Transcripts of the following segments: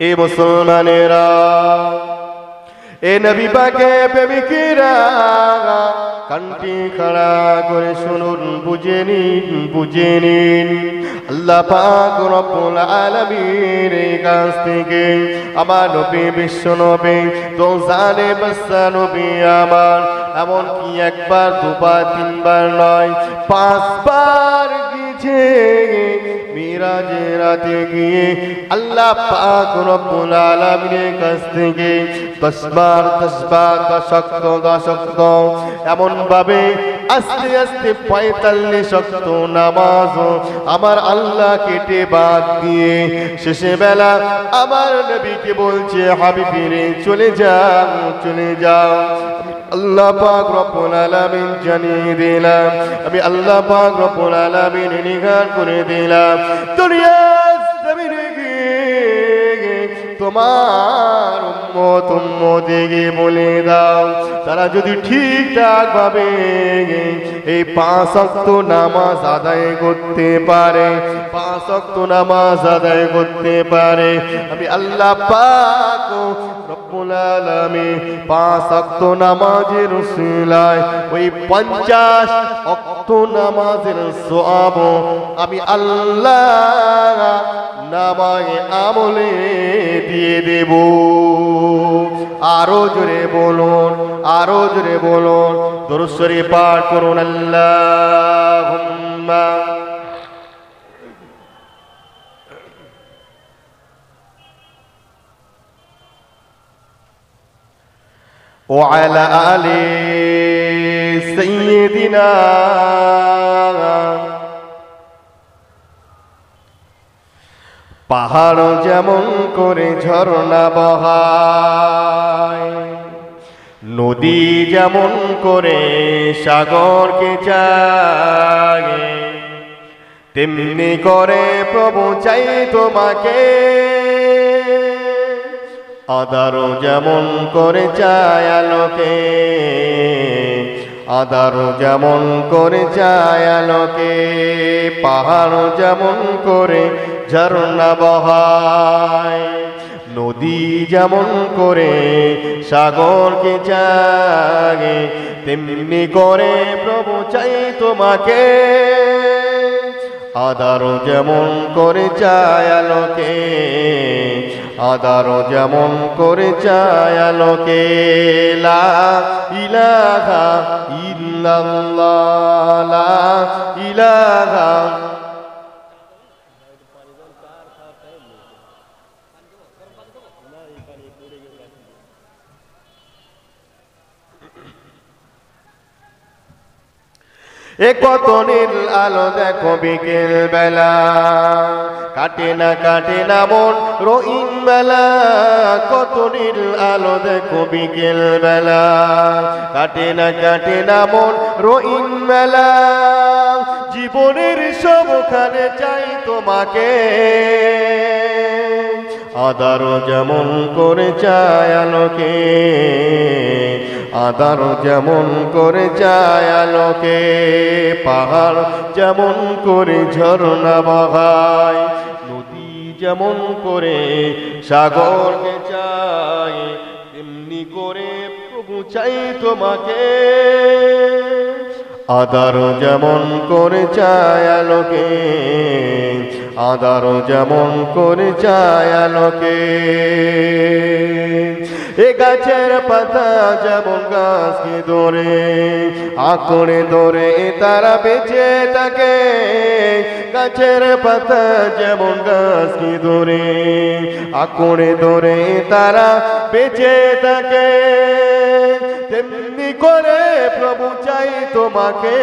এ মুসলমানেরা, এ নবী পাকে প্রেমিকেরা, কানটি খাড়া করে শুনুন, বুঝে নিন আল্লাহ পাক রব্বুল আলামিনের কাছ থেকে আমার নবী বিশ্ব নবী তো জানে বাচ্চা নবী আমার এমন কি একবার দুবার তিনবার নয় 5 বার গিয়েছে মিরাজের রাতে গিয়ে আল্লাহ পাক রব্বুল আলামিনের কাছ থেকে 10 বার দশক এমন ভাবে আস্তে আস্তে 45 ওয়াক্ত নামাজ আমার আল্লাহ কেটে বাদ দিয়ে শেষে বেলা আমার নবীকে বলছে হাবিবি রে চলে যাও আল্লাহ পাক রব্বুল আলামিন জানিয়ে দিলাম, আমি আল্লাহ পাক রব্বুল আলামিন নিগার করে দিলাম দুনিয়ার জমিনে তোমার উম্মতকে বলে দাও তারা যদি ঠিকঠাক ভাবে এই 5 ওয়াক্ত নামাজ আদায় করতে পারে, 5 ওয়াক্ত নামাজ আদায় করতে পারে, আমি আল্লাহ পাক রব্বুল আলামিন 5 ওয়াক্ত নামাজের উসিলায় ওই 50 ওয়াক্ত নামাজের সওয়াব আমি আল্লাহ নামায়ে আমলে দিয়ে দেব। আরো জোরে বলুন, আরো জোরে বলুন, দরুদ শরীফ পাঠ করুন। আল্লাহুম্মা ওয়া আলা আলি সাইয়্যিদিনা পাহাড় যেমন করে ঝর্ণা বহায়, নদী যেমন করে সাগরকে চায়, তেমনি করে প্রভু চাই তোমাকে। আধারও যেমন করে চায় আলোকে, আধারও যেমন করে চায় আলোকে, পাহাড় যেমন করে ঝর্ণা বহায়, নদী যেমন করে সাগরকে চায়, তেমনি করে প্রভু চাই তোমাকে। আধারও যেমন করে চায় আলোকে, আধারও যেমন করে চায় আলোকে। লা ইলাহা ইল্লাল্লাহ, লা ইলাহা এ কত নীল আলো দেখো বিকেল বেলা, কাটে না মন রঙিন বেলা। কত নীল আলো দেখো বিকেল বেলা, কাটে না মন রঙিন বেলা। জীবনের সবখানে চাই তোমাকে, আধারও যেমন করে চায় আলোকে, আধারও যেমন করে চায় আলোকে, পাহাড় যেমন করে ঝর্ণা বহায়, নদী যেমন করে সাগরকে চায়, তেমনি করে প্রভু চাই তোমাকে। আধারও যেমন করে চায় আলোকে, আধারও যেমন করে চায় আলোকে। এ গাছের পাতা যেমন গাছকে ধরে আঁকড়ে ধরে তারা বেঁচে থাকে, গাছের পাতা যেমন গাছকে ধরে আঁকড়ে ধরে তারা বেঁচে থাকে, তেমনি করে প্রভু চাই তোমাকে।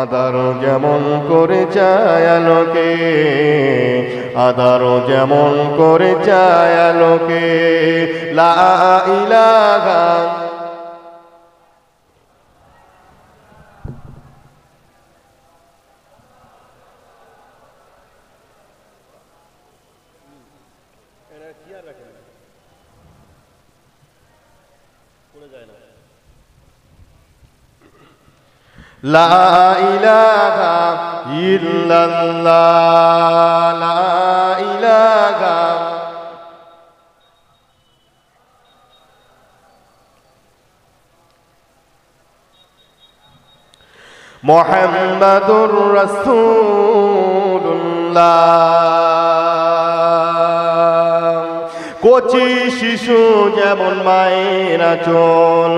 আধারও যেমন করে চায় আলোকে, আধারও যেমন করে চায় আলোকে। লা ইলাহা লা ইলাহা ইল্লাল্লাহ, লা ইলাহা মুহাম্মাদুর রাসূলুল্লাহ। কচি শিশু যেমন মায়ের আঁচল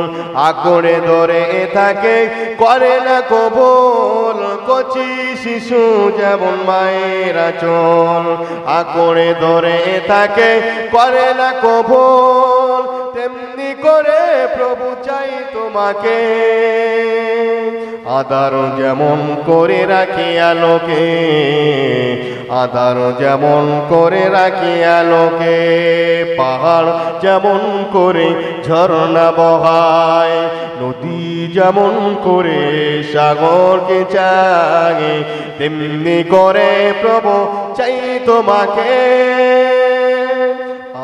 আঁকড়ে ধরে থাকে করে না কবুল। কচি শিশু যেমন মায়ের আঁচল আঁকড়ে ধরে থাকে করে না কবুল, তেমনি করে প্রভু চাই তোমাকে আধার যেমন করে রাখি আলোকে, আধার যেমন করে রাখি আলোকে, পাহাড় যেমন করে ঝর্ণা বহায়, নদী যেমন করে সাগরকে চায়, তেমনি করে প্রভু চাই তোমাকে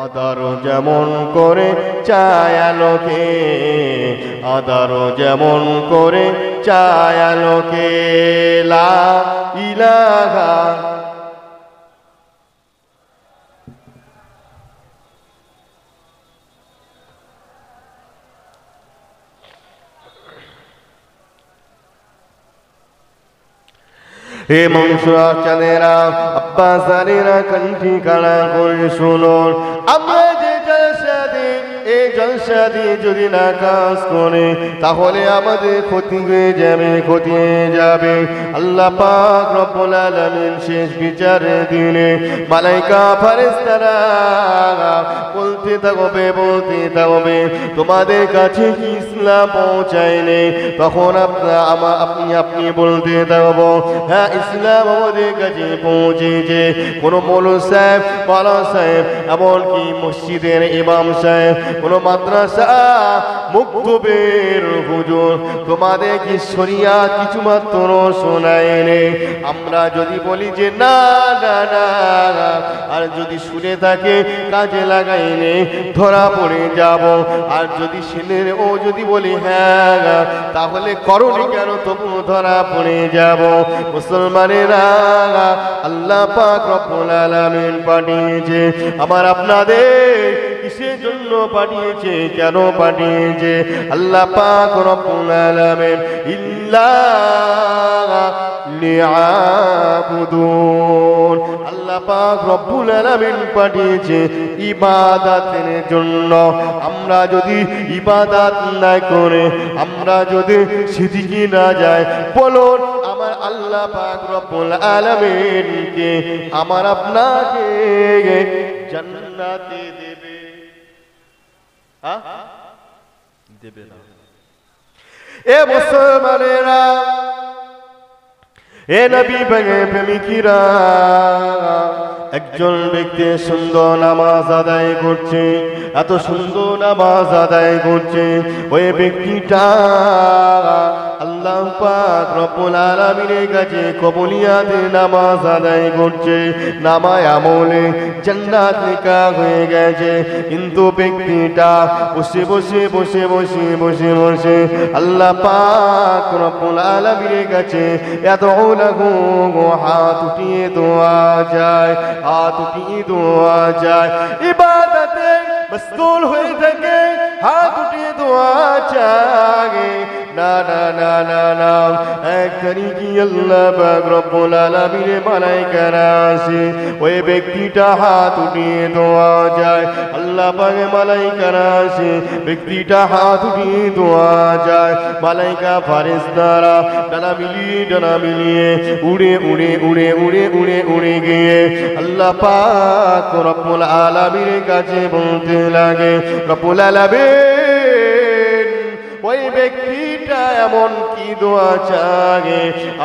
আধার যেমন করে চায় আলোকে, আধার যেমন করে চায় আলোকে। লা ইলাহা হে মনসুরা আব্বা জানেরা কণ্ঠী কাড়া করে শুনুন, আমরা যে জলসা দিই এই জলসা দিয়ে যদি না কাজ করে তাহলে আমাদের ক্ষতি হয়ে যাবে, ক্ষতি হয়ে যাবে। আল্লাহ পাক রব্বুল আলামিন শেষ বিচারের দিনে মালাইকা ফেরেশতারা বলতে থাকবে, বলতে থাকবে তোমাদের কাছে কি ইসলাম পৌঁছায়নি? তখন আপনি বলতে থাকবো হ্যাঁ ইসলাম আমাদের কাছে পৌঁছেছে। কোনো মৌলভী সাহেব, মাওলানা সাহেব, এমনকি মসজিদের ইমাম সাহেব, কোনো মাদ্রাসা মুক্তবের হুজুর তোমাদের কি শরিয়াত কিছু মাত্র শোনায়নি? আমরা যদি বলি যে না না না, আর যদি শুনে থাকে কাজে লাগাইনি ধরা পড়ে যাব। আর যদি শুনে ও যদি বলি হ্যাঁ তাহলে করনি কেন, তবু ধরা পড়ে যাব। মুসলমানেরা আল্লাহ পাক রব্বুল আলামিন পাঠিয়েছে আমার আপনাদের কিসের জন্য পাঠিয়েছে, কেন পাঠিয়েছে? আল্লাহ পাক রব্বুল আলামিন ইল্লা লিয়াবুদুন, আল্লাহ পাক রব্বুল আলামিন পাঠিয়েছে ইবাদতের জন্য। আমরা যদি ইবাদত না করে, আমরা যদি সিজদে না যাই, বলুন আমার আল্লাহ পাক রব্বুল আলামিনকে আমার আপনাকে জান্নাতে দেবে? দেবে না। এ মুসলমানেরা, এ নবী প্রেমিকিরা, একজন ব্যক্তি সুন্দর নামাজ আদায় করছে, এত সুন্দর নামাজ আদায় করছে, ওই ব্যক্তিটা আল্লাহ পাক রব্বুল আলামিনের কাছে কবুলিয়াতের নামাজ আদায় করছে, নামায় আমলে জান্নাত লেখা হয়ে গেছে। কিন্তু ব্যক্তিটা বসে বসে বসে বসে বসে বসে আল্লাহ পাক রব্বুল আলামিনের কাছে এত লাখো হাত উঠিয়ে দোয়া যায়, হাত উঠিয়ে দোয়া যায়, ইবাদতে মশগুল হয়ে থাকে, হাত উঠিয়ে দোয়া চায়। না না না না না, এক তারিখে আল্লাহ পাক রব্বুল আলামিনের মালাইকারা আসে, ওই ব্যক্তিটা হাত উঠিয়ে দোয়া যায়, আল্লাহ পাকের মালাইকারা আসে, ব্যক্তিটা হাত উঠিয়ে দোয়া যায়, মালাইকা ফেরেশতারা ডানা মিলিয়ে উড়ে উড়ে উড়ে উড়ে উড়ে উড়ে গিয়ে আল্লাহ পাক রব্বুল আলামিনের কাছে বলতে লাগে, রব্বুল আলামিন ওই ব্যক্তিটা এমন কি দোয়া চায়,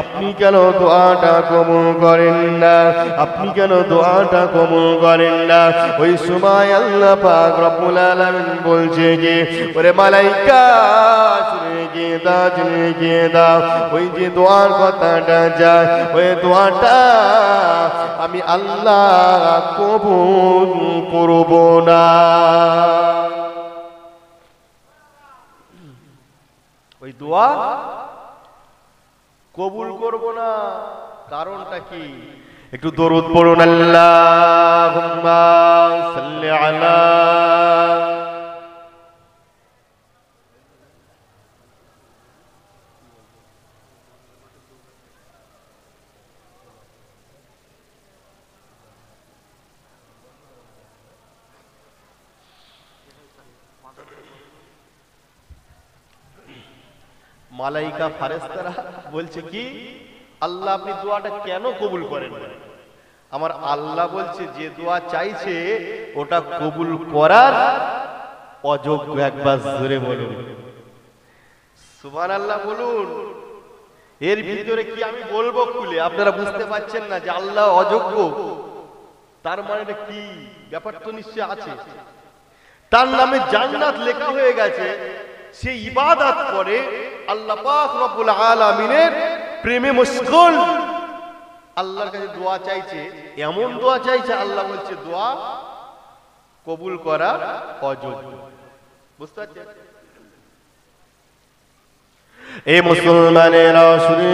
আপনি কেন দোয়াটা কবুল করেন না? আপনি কেন দোয়াটা কবুল করেন না? ওই সময় আল্লাহ পাক রব্বুল আলামিন বলছে যে ওরে মালাইকা শুনে গিয়ে দাও, ওই যে দোয়ার কথাটা যায়, ওই দোয়াটা আমি আল্লাহ কবুল করব না। ওই দোয়া কবুল করব না, কারণটা কি? একটু দরুদ পড়ুন, আল্লাহুম্মা সাল্লি আলা মালাইকা ফারেস্তারা বলছে কি, আল্লাহ আপনি দোয়াটা কেন কবুল করেন না? আমার আল্লাহ বলছে যে দোয়া চাইছে ওটা কবুল করার অযোগ্য। একবার জোরে বলুন সুবহানাল্লাহ বলুন। এর ভিতরে কি আমি বলবো খুলে? আপনারা বুঝতে পারছেন না যে আল্লাহ অযোগ্য, তার মানে কি ব্যাপার তো নিশ্চয় আছে। তার নামে জান্নাত লেখা হয়ে গেছে, সে ইবাদত করে, আল্লাহ পাক রব্বুল আলামিনের প্রেমে মশগুল, আল্লাহর কাছে দোয়া চাইছে, এমন দোয়া চাইছে আল্লাহ বলছে দোয়া কবুল করা অযোগ্য। বুঝতে পারছেন? এ মুসলমানেরা শুনে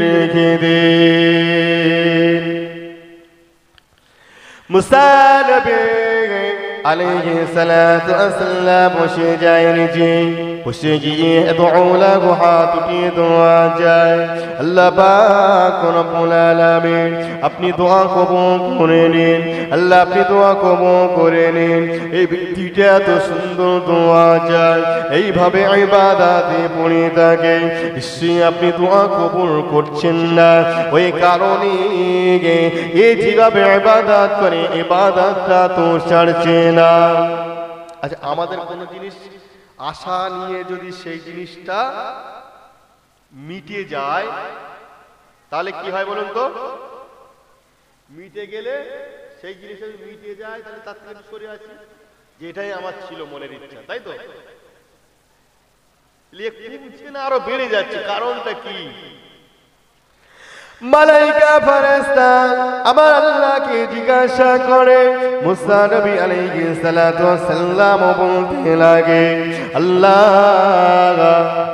রেখে দিন, মুসা নবী আলাইহিস সালাতু ওয়াসসালাম বসে যায় নিচে, বসে গিয়ে দুআ লাগু হাত উঠিয়ে দোয়া যায়। আল্লাহ পাক রব্বুল আলামিন আপনি দোয়া কবুল করে নিন, আল্লাহ আপনি দোয়া কবুল করে নিন। এই ব্যক্তিটা এত সুন্দর দোয়া যায়, এইভাবে ইবাদতে পড়ে থাকে, নিশ্চয়ই আপনি দোয়া কবুল করছেন না। ওই কারণে এই যেভাবে ইবাদত করে ইবাদতটা তো ছাড়ছে না। আচ্ছা, আমাদের কোনো জিনিস আশা নিয়ে যদি সেই জিনিসটা মিটে যায় তাহলে কি হয় বলুন তো? মিটে গেলে সেই জিনিসটা মিটে যায় তাহলে তার থেকে সরে আসি, যেটাই আমার ছিল মনের ইচ্ছা, তাই তো? কমছে না, আরো বেড়ে যাচ্ছে। কারণটা কি? মালাইকা ফারেস্তা আমার আল্লাহকে জিজ্ঞাসা করে, মুসা নবী আলাইহিস সালাতু ওয়াসসালাম বলতে লাগে, আল্লাহ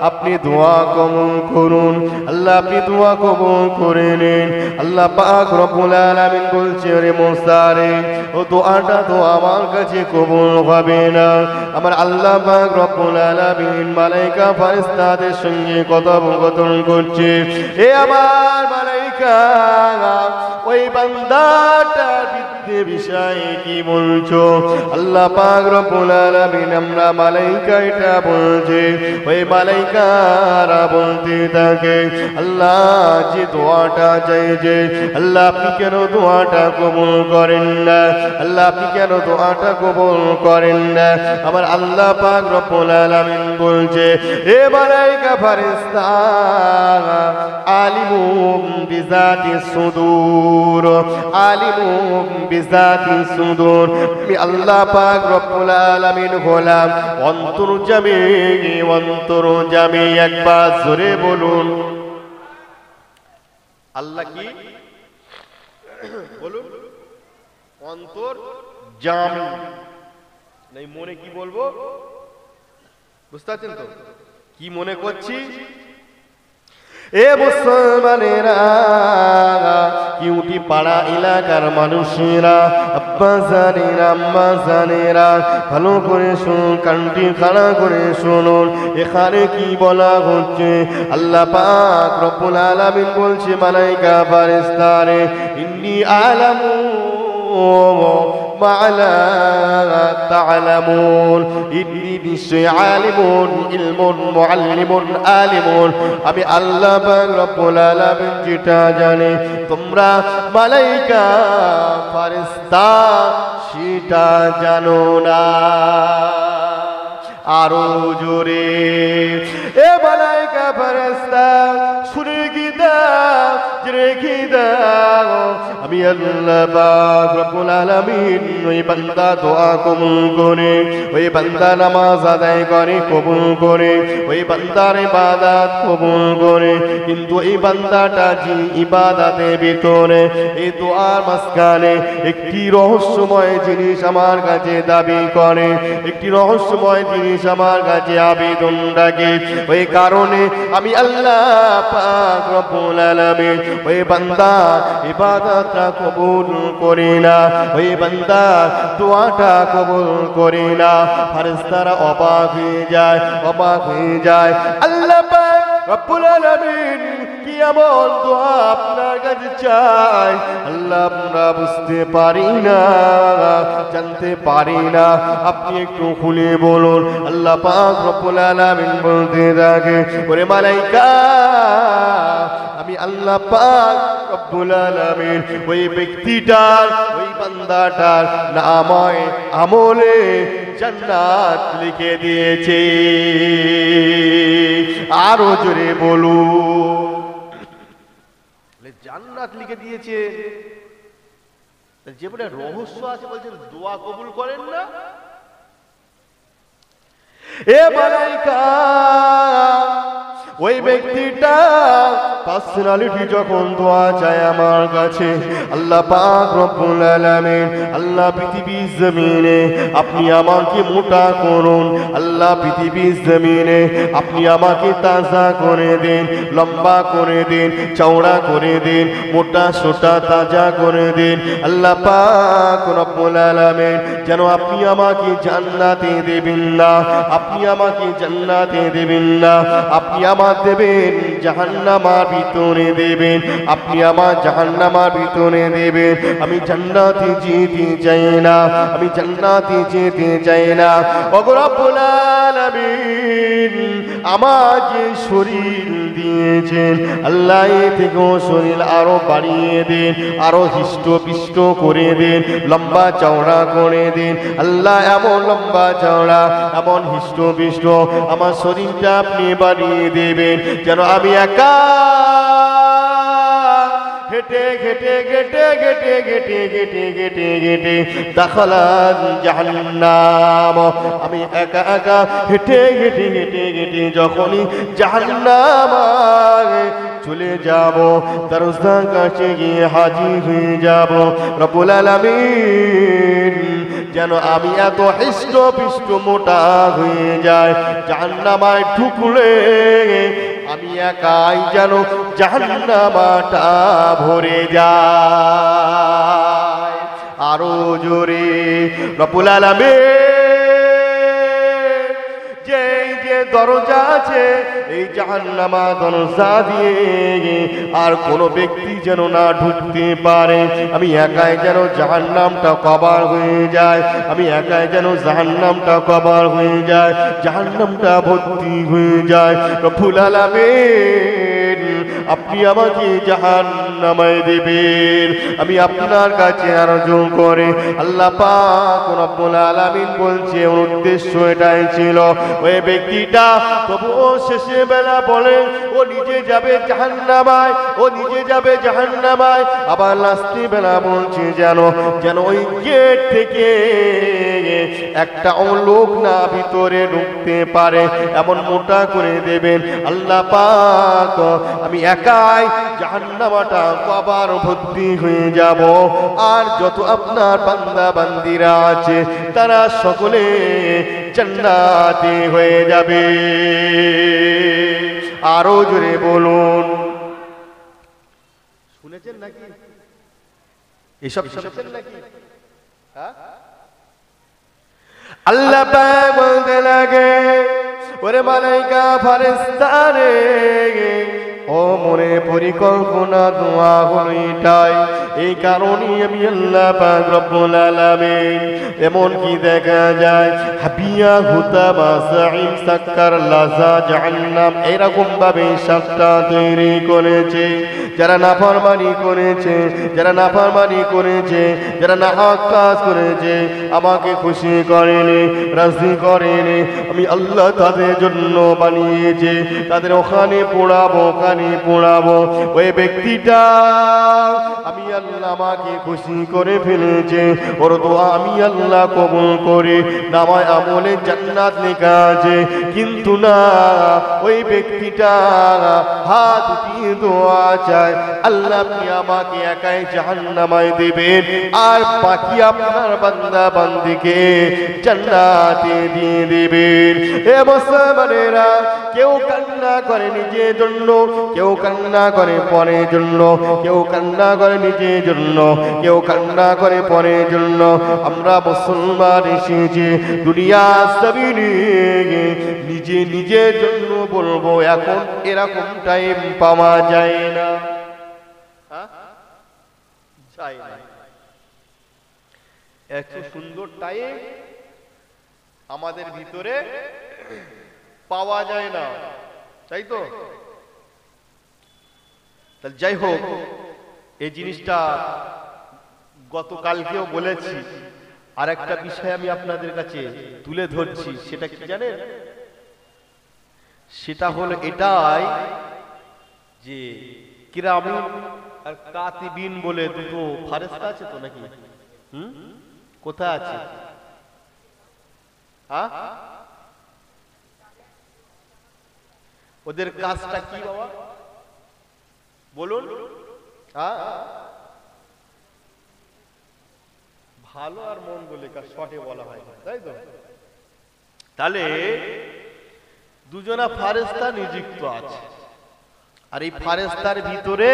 আপনি দোয়া কবুল করুন, আল্লাহ আপনি দোয়া কবুল করে নিন। আল্লাহ পাক রব্বুল আলামিন বলছে, রে মুসা রে, ও দোয়াটা তো আমার কাছে কবুল হবে না। আমার আল্লাহ পাক রব্বুল আলামিন মালাইকা ফারেস্তাদের সঙ্গে কথোপকথন করছে, এ আমার মালাইকা, ওই বান্দাটার বিষয়ে কি বলছো? আল্লাহ পাক রব্বুল আলামিন আমরা মালাইকা এটা বলছে, ওই মালাইকারা বলতে থাকে, আল্লাহ যে দোয়াটা চাইছে আল্লাহ আপনি কেন দোয়াটা কবুল করেন না? আল্লাহ আপনি কেন দোয়াটা কবুল করেন না? আমার আল্লাহ পাক রব্বুল আলামিন বলছে, এ মালাইকা ফারেস্তা আলিমুম বিজাতিস সুদূর, আলিমুম বিজাতিস সুদূর, আমি আল্লাহ পাক রব্বুল আলামিন হলাম অন্তর্যামী, অন্তর্যামী। একবার জোরে বলুন আল্লাহ কি বলুন? অন্তর্যামী। নাই মনে কি বলবো? বুঝতে পারছেন তো কি মনে করছি? এ মুসলমানেরা, কিউটি পাড়া এলাকার মানুষেরা, আব্বা জানেরা, আম্মা জানেরা, ভালো করে শুনুন, কানটি খাড়া করে শুনুন। এখানে কি বলা হচ্ছে? আল্লাহ পাক রব্বুল আলামিন বলছে মালাইকা ফারেস্তারে, ইন্নী আলামু মা লা তা'লামুন, ইন্নী নিশ্চয় আলিমুন, ইলমুন, মুআল্লিমুন, আলিমুন, আমি আল্লাহ পাক রব্বুল আলামিন যেটা জানি তোমরা মালাইকা ফারেস্তা সেটা জানো না। আরো জোরে, এ মালাইকা ফারেস্তা শুনে কি দাও, রেখে দাও, আমি আল্লাহ পাক রব্বুল আলামিন ওই বান্দা দোয়া কবুল করে, ওই বান্দা নামাজ আদায় করে কবুল করে, ওই বান্দার ইবাদত কবুল করে, কিন্তু এই বান্দাটা যে ইবাদতের ভিতরে এই দোয়ার মাঝখানে একটি রহস্যময় জিনিস আমার কাছে দাবি করে, একটি রহস্যময় জিনিস আমার কাছে আবেদন রাখে, ওই কারণে আমি আল্লাহ পাক রব্বুল আলামিন ওই বান্দা ইবাদতটা কবুল করি না, ওই বান্দা দোয়াটা কবুল করি না। ফারেস্তারা অবাক হয়ে যায়, অবাক হয়ে যায়। আল্লাহ পাক রব্বুল আলামিন কি এমন দোয়া আপনার কাছে চাই আল্লাহ আমরা বুঝতে পারি না, জানতে পারি না, আপনি একটু খুলে বলুন। আল্লাহ পাক রব্বুল আলামিন বলতে থাকে, ওরে মালাইকা আমি আল্লাহ পাক রব্বুল আলামিন ওই ব্যক্তিটার, ওই বান্দাটার নামায় আমলে জান্নাত লিখে দিয়েছে। আরো জোরে বলুন, জান্নাত লিখে দিয়েছে। যে বলে রহস্য আছে, বলছেন দোয়া কবুল করেন না। এ মালাইকা ওই ব্যক্তিটা পার্সোনালিটি যখন দোয়া চায় আমার কাছে, আল্লাহ পাক রব্বুল আলামিন, আল্লাহ পৃথিবীর জমিনে আপনি আমাকে মোটা করুন, আল্লাহ পৃথিবীর জমিনে আপনি আমাকে তাজা করে দিন, লম্বা করে দিন, চওড়া করে দিন, মোটা সোটা তাজা করে দিন। আল্লাহ পাক রব্বুল আলামিন যেন আপনি আমাকে জান্নাতে দেবেন না, আপনি আমাকে জান্নাতে দেবেন না, আপনি আমার দেবেন জাহান্নামের ভিতরে দেবেন, আপনি আমার জাহান্নামের ভিতরে দেবেন। আমি জান্নাতে যেতে চাই না, আমি জান্নাতে যেতে চাই না। ওগো রব্বুল আলামিন আমার যে শরীর দিয়েছেন আল্লাহ এ থেকেও শরীর আরো বাড়িয়ে দিন, আরো হৃষ্টপুষ্ট করে দিন, লম্বা চওড়া করে দিন। আল্লাহ এমন লম্বা চওড়া, এমন হৃষ্টপুষ্ট আমার শরীরটা আপনি বাড়িয়ে দেবেন যেন আমি একা হেঁটে ঘেটে ঘেটে ঘেটে ঘেটে ঘেটে ঘেটে ঘেটে দাখালান জাহান্নাম, আমি একা একা হেঁটে ঘেটে ঘেটে ঘেটে যখনই জাহান্নাম চলে যাব, দরজার কাছে গিয়ে হাজির হয়ে যাব, রব্বুল আলামিন যেন আমি এত হৃষ্টপুষ্ট মোটা হয়ে যায়, জাহান্নামায় ঢুকলে আমি একাই যেন জাহান্নামটা ভরে যায়। আরো জোরে রব্বুল আলামিন যে দরজা আছে এই জাহান্নামা দরজা দিয়ে আর কোন ব্যক্তি যেন না ঢুকতে পারে, আমি একাই যেন জাহান্নামটা কভার হয়ে যায়, আমি একাই যেন জাহান্নামটা কভার হয়ে যায়, জাহান্নামটা ভর্তি হয়ে যায়। রব্বুল আলামিন আপনি আমাকে জাহান্নামায় দেবেন, আমি আপনার কাছে আরজু করে। আল্লাহ পাক রব্বুল আলামিন বলছে ওর উদ্দেশ্য এটাই ছিল, ওই ব্যক্তিটা তবুও শেষে বেলা বলে ও নিজে যাবে জাহান্নামায়, ও নিজে যাবে জাহান্নামায়। আবার লাস্টে বেলা বলছে যেন ওই গেট থেকে একটা লোক না ভিতরে ঢুকতে পারে এমন মোটা করে দেবেন। আল্লাহ পাক আমি একাই জাহান্নামটা আবার ভর্তি হয়ে যাব, আর যত আপনার বান্দা বান্দিরা আছে তারা সকলে জান্নাতি হয়ে যাবে। আরো জোরে বলুন, শুনেছেন নাকি এসব শুনেছেন নাকি? আল্লাহ পাক বলতে লাগে, ওরে মালাইকা ফেরেশতা রে, ও মনে পরিকল্পনা দোয়া হলো এটাই, এই কারণে আমি আল্লাহ পাক রব্বুল আলামিন এমন কি দেখা যায় হাবিয়া হুতাবা সাইম সাক্কার লাজা জাহান্নাম এরকম ভাবে সাতটা তৈরি করেছে। যারা নাফরমানি করেছে, যারা নাফরমানি করেছে, যারা নাহক কাজ করেছে, আমাকে খুশি করেনি, রাজি করেনি, আমি আল্লাহ তাদের জন্য বানিয়েছে, তাদের ওখানে পোড়াবো, ওখানে পোড়াবো। ওই ব্যক্তিটা আমি আল্লাহ আমাকে খুশি করে ফেলেছে, ওর দোয়া আমি আল্লাহ কবুল করে নামায় আমলে জান্নাত লেখা আছে। কিন্তু না, ওই ব্যক্তিটা হাত উঠিয়ে দোয়া চায়, আল্লাহ আপনি আমাকে একাই জাহান্নামায় দেবেন আর বাকি আপনার বান্দা বান্দিকে জান্নাতে দিয়ে দেবেন। হে মুসলমানেরা, কেউ কান্না করে নিজের জন্য, কেউ কান্না করে পরের জন্য, কেউ কান্না করে নিজের জন্য, কেউ কান্না করে পরের জন্য। আমরা মুসলমান এসেছি দুনিয়ার জমিনে নিজে নিজের জন্য বলবো, এখন এরকম টাইম পাওয়া যায় না, যায় না। এত সুন্দর টাইম আমাদের ভিতরে পাওয়া যায় না, তাই তো? তাহলে যাই হোক, এই জিনিসটা গতকালকেও বলেছি, আর একটা বিষয় আমি আপনাদের কাছে তুলে ধরছি। সেটা কি জানেন? সেটা হলো এটাই যে কিরামিন আর কাতিবিন বলে দুটো ফারেস্তা আছে তো নাকি? কোথায় আছে? ওদের কাজটা কি বাবা বলুন? ভালো আর মন্দ লেখা শর্টে বলা হয়, তাই তো? তাহলে দুজনা ফারেস্তা নিযুক্ত আছে, আর এই ফারেস্তার ভিতরে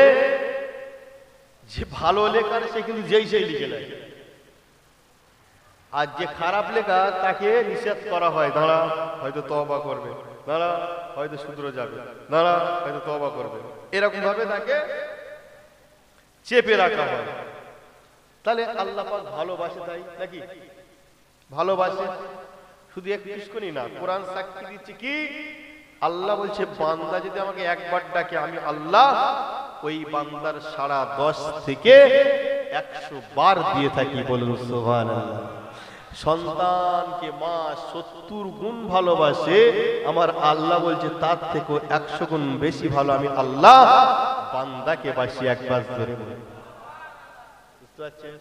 যে ভালো লেখার সে কিন্তু যেই সেই লিখে নেয়, আর যে খারাপ লেখা তাকে নিষেধ করা হয়, দাঁড়া হয়তো তওবা করবে, দাঁড়া হয়তো শুধরে যাবে, দাঁড়া হয়তো তওবা করবে, এরকম ভাবে তাকে চেপে রাখা হয়। তাহলে আল্লাহ পাক ভালোবাসে, তাই নাকি? ভালোবাসে, শুধু একটুখানি না, কোরআন সাক্ষী দিচ্ছে কি? আল্লাহ বলছে বান্দা যদি আমাকে একবার ডাকে, আমি আল্লাহ ওই বান্দার সারা 10 থেকে 100 বার দিয়ে থাকি। বলুন সুবহানাল্লাহ। সন্তানকে মা 70 গুণ ভালোবাসে, আমার আল্লাহ বলছে তার থেকে 100 গুণ বেশি ভালো আমি আল্লাহ বান্দাকে বাসি। একবার ধরে বলে, বুঝতে পারছেন?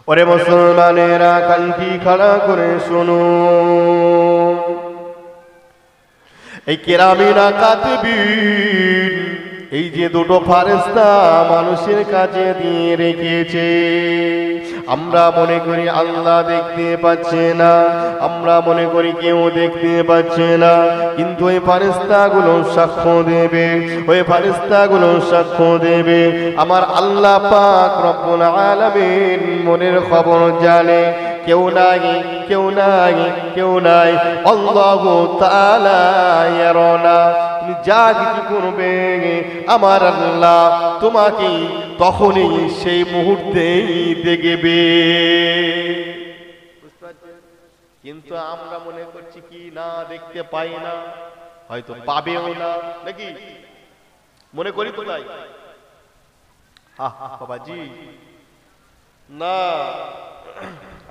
ওরে মুসলমানেরা, কানটি খাড়া করে শোনো, এই কিরামিন কাতিবিন, এই যে দুটো ফারেস্তা মানুষের কাছে দিয়ে রেখেছে, আমরা মনে করি আল্লাহ দেখতে পাচ্ছে না, আমরা মনে করি কেউ দেখতে পাচ্ছে না, কিন্তু ওই ফারেস্তাগুলো সাক্ষ্য দেবে, ওই ফারেস্তাগুলো সাক্ষ্য দেবে। আমার আল্লাহ পাক রব্বুল আলামিন মনের খবর জানে, কেউ নাই, কেউ নাই, কেউ নাই। আল্লাহু তাআলা ইয়ারানা, তুমি যা কিছু করবে আমার আল্লাহ তোমাকে তখনই সেই মুহূর্তেই দেখবে। কিন্তু আমরা মনে করছি কি না, দেখতে পাই না, হয়তো পাবেও না, নাকি? মনে করি তো তাই? বাবাজি না,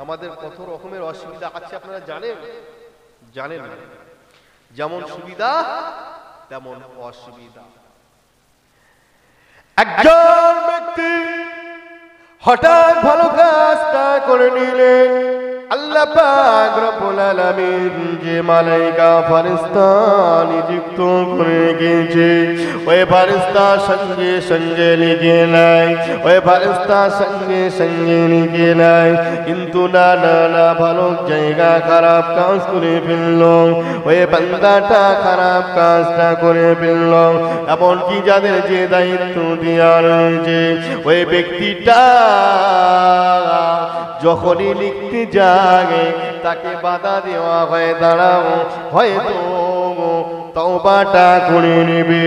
আমাদের কত রকমের অসুবিধা আছে আপনারা জানেন? জানেন না? যেমন সুবিধা তেমন অসুবিধা। একজন ব্যক্তি হঠাৎ ভালো কাজটা করে নিলেন, আল্লাহ পাক রব্বুল আলামিন যে মালায়েকা ফেরেশতা নিযুক্ত করে গেছে, ওই ফেরেশতা সঙ্গে সঙ্গে লিখে নেয়, ওই ফেরেশতা সঙ্গে সঙ্গে লিখে নেয়। কিন্তু না না না, ভালো জায়গা খারাপ কাজ করে ফেলল, ওই বান্দাটা খারাপ কাজটা করে ফেলল। এমনকি যাদের যে দায়িত্ব দেওয়া রয়েছে, ওই ব্যক্তিটা যখনই লিখতে যায় তাকে বাধা দেওয়া হয়, দাঁড়াও হয়তো তওবাটা করে নেবে।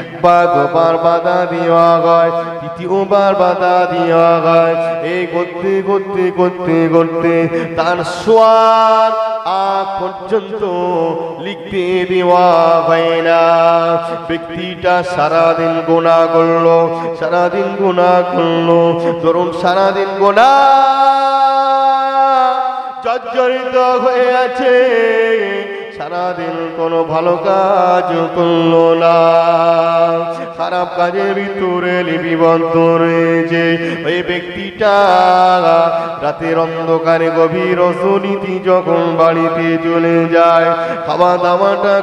একবার দুবার বাধা দেওয়া হয়, তৃতীয়বার বাধা দেওয়া হয়, এই করতে করতে করতে করতে তার সোয়ার আগ পর্যন্ত লিখতে দেওয়া হয় না। ব্যক্তিটা সারাদিন গুনাহ করলো, সারাদিন গুনাহ করলো, ধরুন সারাদিন গুনাহ জর্জরিত হয়ে আছে, সারাদিন কোনো ভালো কাজ করলো না, খারাপ কাজের ভিতরে লিপিবদ্ধ রয়েছে। ওই ব্যক্তিটা রাতের অন্ধকারে গভীর রজনীতি যখন বাড়িতে চলে যায়, খাওয়া দাওয়াটা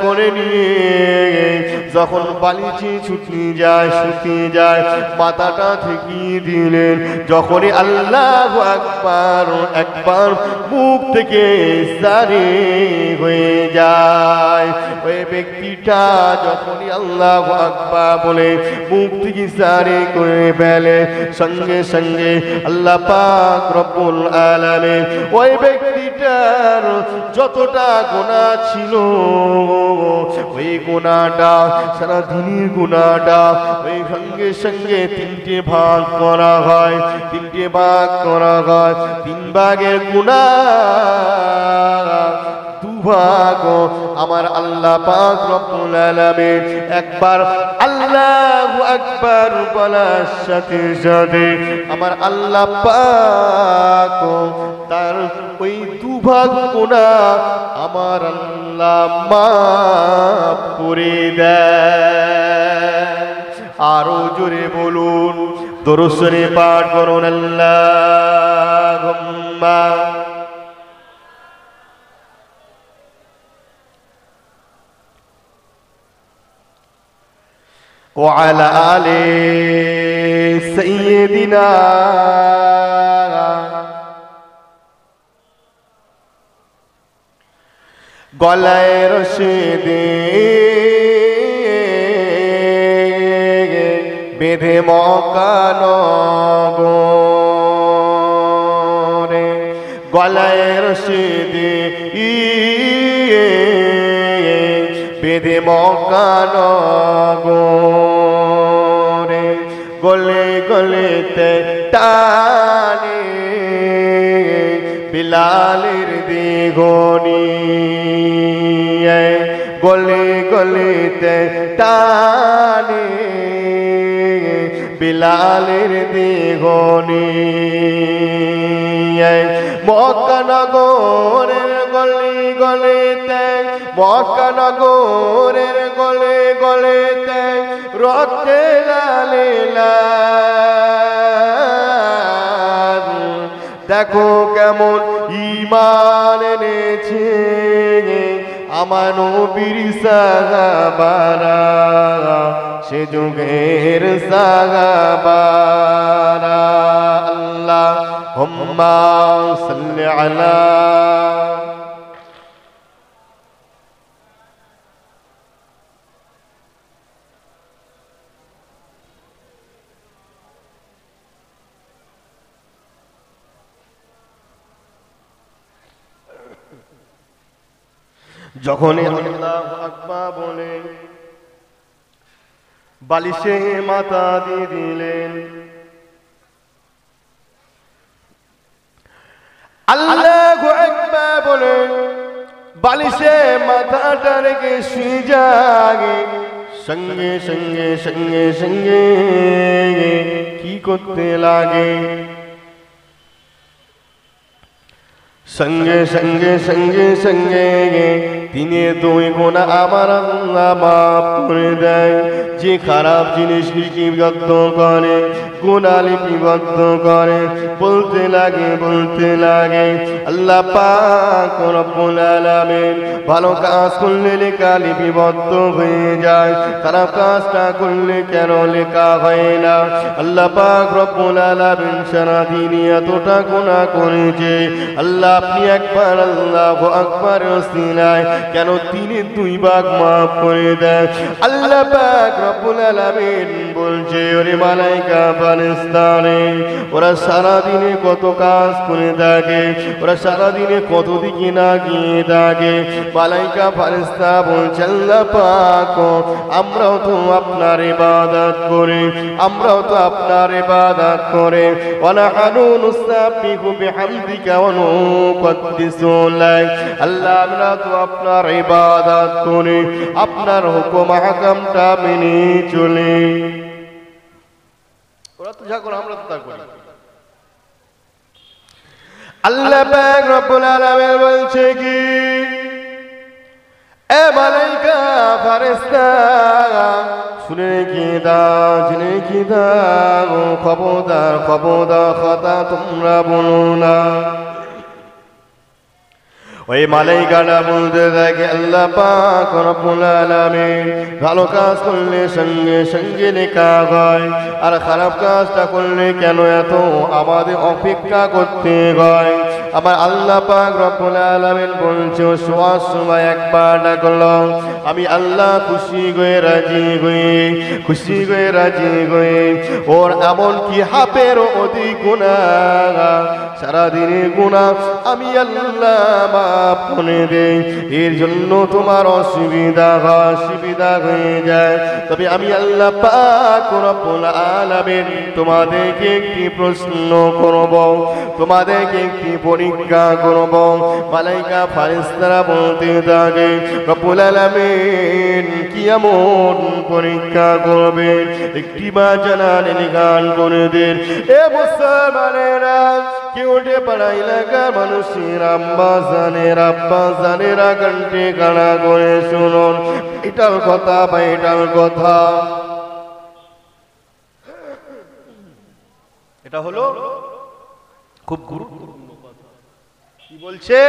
করে নিয়ে যখন বালিশে শুকিয়ে যায়, মাথাটা ঠেকিয়ে দিলেন। যখনই আল্লাহু আকবার একবার মুখ থেকে জারি হয়ে যায়। ওই ব্যক্তিটা যখনই আল্লাহু আকবার বলে মুখ থেকে জারি করে ফেলে, সঙ্গে সঙ্গে আল্লাহ পাক রব্বুল আলামিন ওই ব্যক্তিটার যতটা গুনাহ ছিল ওই গুনাহটা, সারা দিনের গুনাহটা ওই সঙ্গে সঙ্গে তিনটে ভাগ করা হয়, তিনটে ভাগ করা হয়। তিন ভাগের গুনাহ দুভাগ আমার আল্লাহ পাক রব্বুল আলামিন একবার আল্লাহু আকবার বলার সাথে সাথে আমার আল্লাহ পাক তার ওই দুভাগ গুনাহ আমার আল্লাহ মাফ করে দেয়। আরো জোরে বলুন, দরুদ শরীফ পাঠ করুন। আল্লাহুম্মা وعلى آل سيدنا গলায় রশি বেঁধে মকানো গোরে, গলায় রশি বেঁধে মকানো গোরে, গলে গলেতে টানে বিলালের দিগনি, গলে গলেতে টানে বিলালের দিগনি, মক্কা নগরের গলি গলিতে, মক্কা নগরের গলে গলেতে রক্তে লালে লাল, দেখো কেমন ঈমান এনেছে আমার নবীর সাহাবারা, সে যুগের সাহাবারা। আল্লাহুম্মা সাল্লি আলা যখনই আল্লাহু আকবার বলে বালিশে মাথা দিয়ে দিলেন, আল্লাহু আকবার বলে বালিশে মাথাটা রেখে শুয়ে যায়, সঙ্গে সঙ্গে সঙ্গে সঙ্গে কি করতে লাগে, সঙ্গে সঙ্গে সঙ্গে সঙ্গে তিনি দুই গুনাহ আমার আল্লাহ মাফ করে দেয়। যে খারাপ জিনিস লিপিবদ্ধ করে, গুনাহ লিপিবদ্ধ করে, বলতে লাগে আল্লাহ পাক রব্বুল আলামিন ভালো কাজ করলে লেখা লিপিবদ্ধ হয়ে যায়, খারাপ কাজটা করলে কেন লেখা হয় না? আল্লাহ পাক রব্বুল আলামিন সারা দিন এতটা গুনাহ করেছে, আল্লাহ আপনি একবার আল্লাহু আকবার ওসিলায় কেন তিনি দুই ভাগ মাফ করে দেন? আল্লাহ পাক রব্বুল আলামিন বলছে, ওরে মালায়েকা ফারেশতারে, ওরা সারা দিনে কত কাজ করে থাকে, ওরা সারা দিনে কত দিকে না গিয়ে থাকে। মালায়েকা ফারেশতা বলছে, আল্লাহ পাক আমরাও তো আপনার ইবাদত করি, আমরাও তো আপনার ইবাদত করে, ওয়া নাহনু নুসাব্বিহু বিহামদিকা ওয়া নুকদ্দিসু লাক, আল্লাহ আমরা তো আপনার ইবাদত করি, আপনার হুকুম আহকামটা মেনে চলি। ওরা তো যা করে আমরা তো তা করি। আল্লাহ পাক রব্বুল আলামিন বলছে কি, এ মালায়েকা ফেরেশতা শুনে কি দাও, জেনে কি দাও, খবরদার খবরদার কথা তোমরা বলো না। ওই মালায়েকারা বলতে থাকে, আল্লাহ পাক রব্বুল আলামিন ভালো কাজ করলে সঙ্গে সঙ্গে লেখা হয়, আর খারাপ কাজটা করলে কেন এত আমাদের অপেক্ষা করতে হয়? আমার আল্লাহ পাক রব্বুল আলামিন বলছে শোয়ার সময় একবার ডাকলো আমি আল্লাহ খুশি হয়ে রাজি হয়ে ওর এমন কি হাফের অধিক গুনাহ সারাদিনের গুনাহ আমি আল্লাহ মাফ করে দেই এর জন্য তোমার অসুবিধা হয়ে যায় তবে আমি আল্লাহ পাক রব্বুল আলামিন তোমাদেরকে একটি প্রশ্ন করব তোমাদেরকে একটি পরীক্ষা করব মালাইকা ফেরেশতারা বলতে থাকে রব্বুল আলামিন কি এমন পরীক্ষা করবে একটি বা জানালেন গান করে দেন এ মুসলমানেরা কেউ উঠে পাড়া এলাকার মানুষের আব্বা জানেরা কণ্ঠে কানা করে শুনুন এটার কথা এটা হলো খুব গুরুত্বপূর্ণ কথা কি বলছে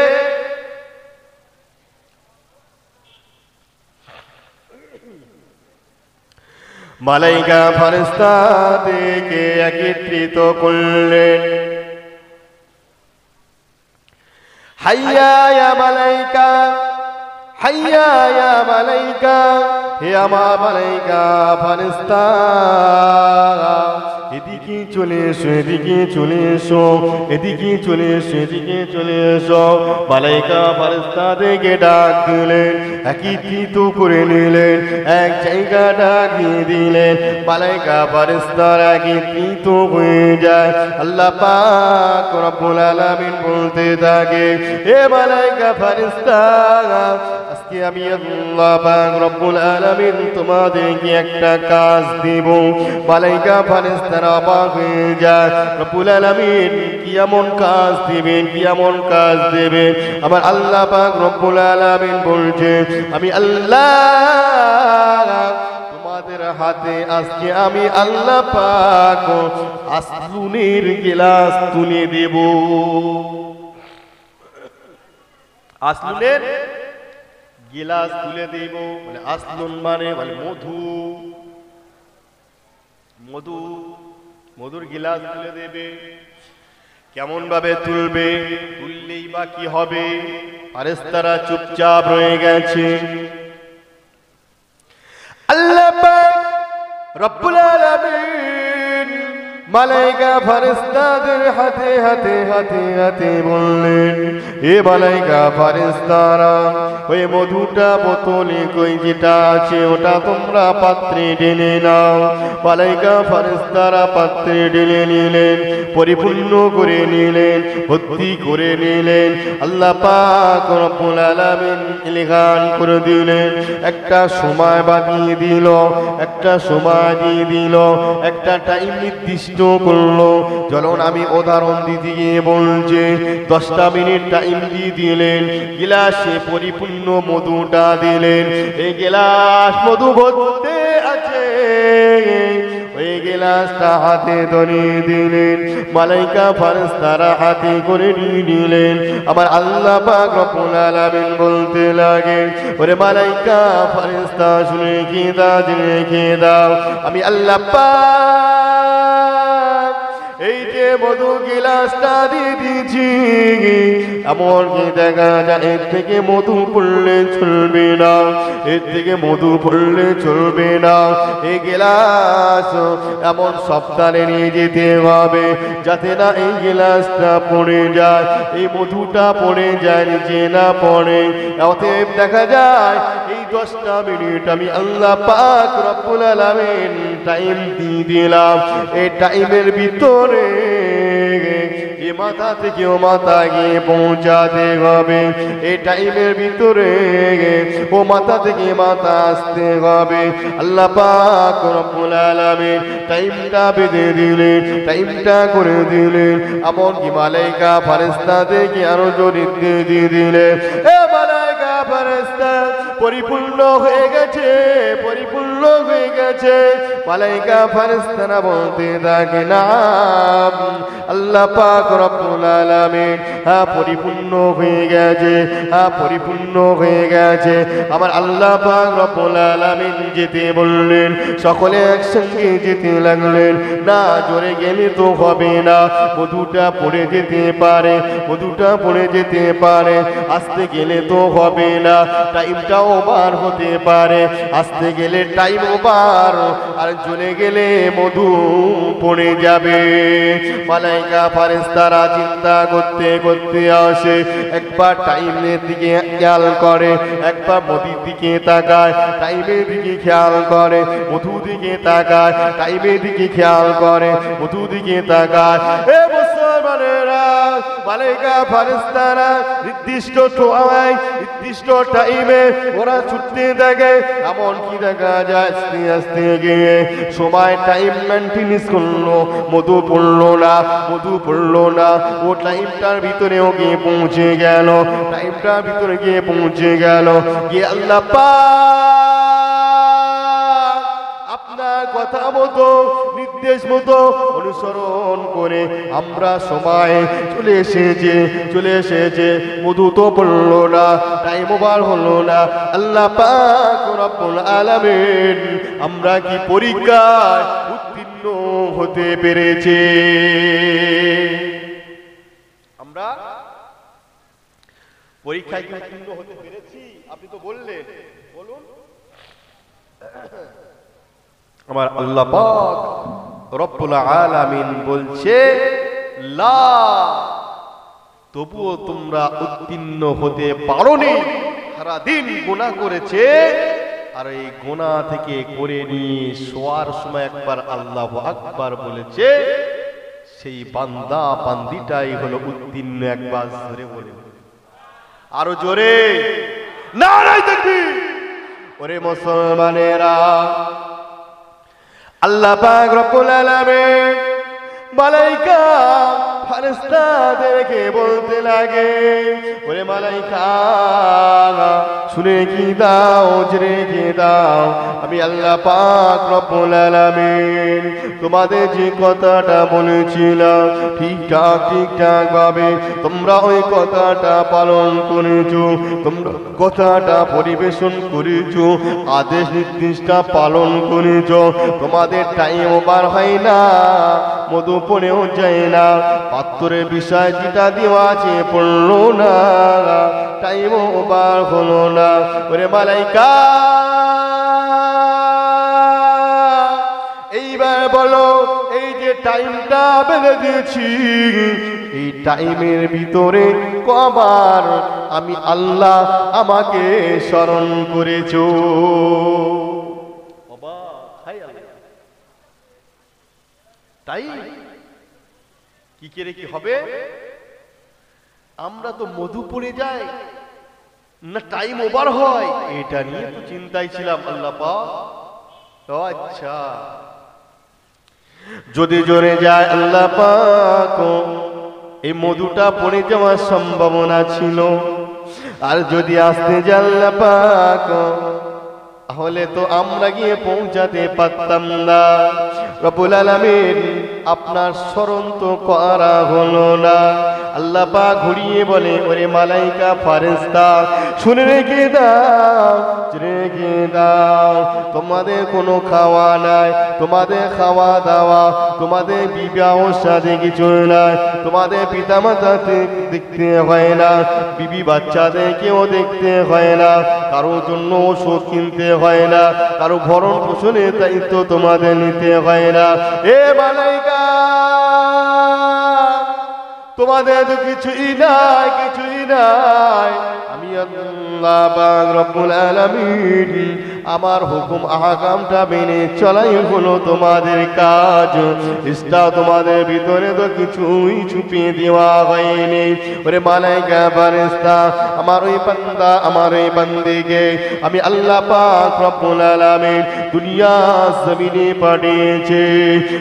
মালাইকা ফেরেশতাদেরকে একত্রিত করলেন হাইয়া ইয়া মালাইকা হে আমার মালাইকা ফেরেশতা এদিকে চলে এসো মালাইকা ফেরেশতাদেরকে ডাক দিলেন একত্রিত করে নিলেন এক জায়গা ডাক দিয়ে দিলেন মালাইকা ফেরেশতারা একত্রিত হয়ে যায় আল্লাহ পাক রব্বুল আলামিন বলতে থাকে হে মালাইকা ফেরেশতা আজকে আমি আল্লাহ পাক রব্বুল আলামিন তোমাদেরকে একটা কাজ দেব মালাইকা ফেরেশতারা অবাক হয়ে যায় রব্বুল আলামিন কি এমন কাজ দেবেন আমার আল্লাহ পাক রব্বুল আলামিন বলছে আমি আল্লাহ তোমাদের হাতে আজকে আমি আল্লাহ পাক আসলুনের গিলাস তুলে দেব আসলুনের গিলাস তুলে দেব মানে আসলুন মানে মধুর গিলাস তুলে দেবে কেমন ভাবে তুললেই বা কি হবে ফেরেশতারা চুপচাপ রয়ে গেছে আল্লাহ পাক রব্বুল আলামিন মালাইকা ফেরেশতাদের হাতে বললেন এ মালাইকা ফেরেশতারা ওই মধুটা বোতলে কই যেটা আছে ওটা তোমরা পাত্রে ঢেলে নাও মালাইকা ফেরেশতারা পাত্রে ঢেলে নিলেন পরিপূর্ণ করে নিলেন ভর্তি করে নিলেন আল্লাহ পাক রব্বুল আলামিন ইলহান করে দিলেন একটা সময় বানিয়ে দিল একটা টাইম নির্দিষ্ট করলো চলুন আমি উদাহরণ দিতে গিয়ে বলছে 10টা মিনিট টাইম দিয়ে দিলেন গিলাসে পরিপূর্ণ মধুটা দিলেন এই গিলাস মধু ভর্তি আছে ওই গিলাসটা হাতে ধরিয়ে দিলেন মালাইকা ফেরেশতারা হাতে করে নিলেন আমার আল্লাহ পাক রব্বুল আলামিন বলতে লাগে ওরে মালাইকা ফেরেশতা শুনে কি দাও আমি আল্লাহ পাক এই যে মধু গিলাসটা দিয়ে দিয়েছি এমন কি দেখা যায় এর থেকে মধু পড়লে চলবে না এই গিলাস এমন সপ্তাহে নিয়ে যেতে হবে যাতে না এই গিলাসটা পড়ে যায় এই মধুটা পড়ে যায় নিচে না পড়ে অতএব দেখা যায় এই 10টা মিনিট আমি আল্লাহ পাক রব্বুল আলামিন টাইম দিয়ে দিলাম এই টাইমের ভিতরে এ মাথা থেকে ও মাথা গিয়ে পৌঁছাতে হবে এই টাইমের ভিতরে ও মাথা থেকে মাথা আসতে হবে আল্লাহ পাক রব্বুল আলামিন টাইমটা বেঁধে দিলেন টাইমটা করে দিলেন এমনকি মালাইকা ফেরেশতাদেরকে আরো জোরে দিয়ে দিলেন এ মালাইকা ফেরেশতা পরিপূর্ণ হয়ে গেছে মালাইকা ফেরেশতারা বলতে থাকে না আল্লাহ পাক রব্বুল আলামিন পরিপূর্ণ হয়ে গেছে, পরিপূর্ণ হয়ে গেছে। আমার আল্লাহ পাক রব্বুল আলামিন যেতে বললেন, সকলে একসঙ্গে যেতে লাগলেন। না জোরে গেলে তো হবে না, মধুটা পড়ে যেতে পারে, মধুটা পড়ে যেতে পারে। আসতে গেলে তো হবে না, টাইমটা ওভার হতে পারে। আসতে গেলে টাইম ওভার, আর চলে গেলে মধু পড়ে যাবে। মালাইকা ফারেস্তারা চিন্তা করতে করতে আসে, একবার টাইমের দিকে খেয়াল করে, একবার মধুর দিকে তাকায়, টাইমের দিকে খেয়াল করে, মধু দিকে তাকায়, টাইমের দিকে খেয়াল করে, মধু দিকে তাকায়। এ মুসলমানেরা, মালাইকা ফারেস্তারা নির্দিষ্ট সময় নির্দিষ্ট টাইমে ওরা ছুটতে থাকে। এমন কি দেখা যায়, আস্তে আস্তে গিয়ে সময় টাইম মেনটেন্স করলো, মধু পড়লো না, মধু পড়লো না। ও টাইমটার ভিতরেও গিয়ে পৌঁছে গেল, টাইমটার ভিতরে গিয়ে পৌঁছে গেল। গিয়ে আল্লাহ পাক আপনার কথা মতো, নির্দেশ মতো অনুসরণ করে আমরা সময় চলে এসেছে, চলে এসেছে। মধু তো পড়লো না, টাইম ওভার হলো না। আল্লাহ পাক রব্বুল আলামিন আমরা কি পরীক্ষায় উত্তীর্ণ হতে পেরেছে? আমরা পরীক্ষায় কি উত্তীর্ণ হতে পেরেছি? আপনি তো বললেন, বলুন। আমার আল্লাহ পাক রব্বুল আলামিন বলছে, লা, তবুও তোমরা উত্তীর্ণ হতে পারোনি। সারাদিন গুনাহ করেছে, আর এই গুনাহ থেকে করে নিয়ে শোয়ার সময় একবার আল্লাহু আকবার বলেছে, সেই বান্দা বান্দিটাই হলো উত্তীর্ণ। একবার জোরে বলে, আরো জোরে নারায়ে তাকবীর। ওরে মুসলমানেরা, আল্লাহ পাক রব্বুল আলামিন মালাইকা ফারেস্তাদেরকে বলতে লাগে, ওরে মালাইকা শুনে কি দাও, জেনে কি দাও, আমি আল্লাহ পাক রব্বুল আলামিন তোমাদের যে কথাটা বলেছিলাম ঠিকঠাক ঠিকঠাক ভাবে তোমরা ওই কথাটা পালন করেছো, তোমরা কথাটা পরিবেশন করেছো, আদেশ নির্দিষ্ট পালন করেছো। তোমাদের টাইম ওভার হয় না, মধু পড়েও যায় না, পাত্রের বিষয় যেটা দেওয়া আছে পড়লো না, টাইম ওভার হলো না। ওরে মালাইকা এইবার বলো, এই যে টাইমটা বেঁধে দিয়েছি, এই টাইমের ভিতরে কবার আমি আল্লাহ আমাকে স্মরণ করেছো? টাইম কি করে কি হবে? আমরা তো মধু পড়ে যাই না, টাইম ওভার হয়, এটা নিয়ে তো চিন্তায় ছিলাম। আল্লাহ পাক, আচ্ছা, যদি জোরে যায় আল্লাহ পাক এই মধুটা পড়ে যাওয়ার সম্ভাবনা ছিল, আর যদি আসতে যায় আল্লাহ পাক তাহলে তো আমরা গিয়ে পৌঁছাতে পারতাম না। রব্বুল আলামিন আপনার স্মরণ তো করা হলো না। আল্লাহ পাক ঘুরিয়ে বলে, ওরে মালাইকা ফারেস্তা শুনে রেখে দাও, রেখে দাও, তোমাদের কোনো খাওয়া নাই, তোমাদের খাওয়া দাওয়া, তোমাদের বিবাহ সাথে কিছু নাই, তোমাদের পিতা মাতা দেখতে হয় না, বিবি বাচ্চাদেরকেও দেখতে হয় না, কারোর জন্য ওষুধ কিনতে হয় না, কারো ভরণ পোষণের দায়িত্ব তোমাদের নিতে হয় না। এ মালাইকা তোমাদের তো কিছুই নাই, কিছুই নাই। আমি আল্লাহ পাক রব্বুল আলামিন আমার হুকুম আহকামটা মেনে চলাই হলো তোমাদের কাজ। ইসটা তোমাদের ভিতরে তো কিছুই ছুপিয়ে দেওয়া হয়নি। ওরে মালাইকা ফারেস্তা আমার ওই বান্দা, আমার ওই বান্দিকে আমি আল্লাহ পাক রব্বুল আলামিন দুনিয়া জমিনে পাঠিয়েছে।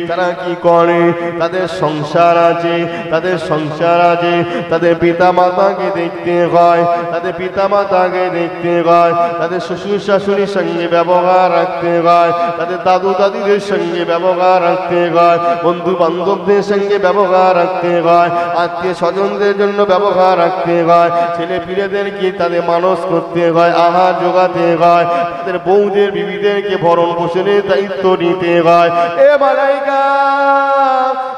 তারা কি করে? তাদের সংসার আছে, তাদের সংসার আছে, তাদের পিতা মাতাকে দেখতে হয়, তাদের পিতা মাতাকে দেখতে হয়, তাদের শ্বশুর শাশুড়ির সঙ্গে সঙ্গে ব্যবহার রাখতে হয়, তাদের দাদু দাদিদের সঙ্গে ব্যবহার রাখতে হয়, বন্ধু বান্ধবদের সঙ্গে ব্যবহার রাখতে হয়, আত্মীয় স্বজনদের জন্য ব্যবহার রাখতে হয়, ছেলে পিলেদেরকে তাদের মানুষ করতে হয়, আহার জোগাতে হয়, তাদের বউদের বিবিদেরকে ভরণ পোষণের দায়িত্ব নিতে হয়। এ মালাইকা,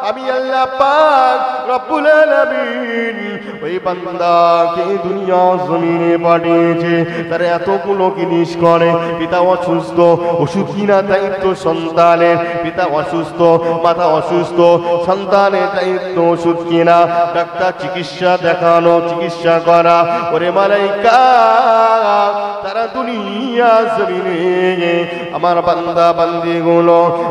আমি আল্লাহ পাক রব্বুল আলামিন ওই বান্দাকে দুনিয়া জমিনে পাঠিয়েছে, তারা এতগুলো জিনিস করে। পিতা অসুস্থ, ওষুধ কিনা দায়িত্ব সন্তানের, পিতা অসুস্থ, মাথা অসুস্থ, সন্তানের দায়িত্ব ওষুধ কিনা, ডাক্তার চিকিৎসা দেখানো, চিকিৎসা করা। ওরে মালাইকা, তারা দুনিয়া জমিনে আমার বান্দা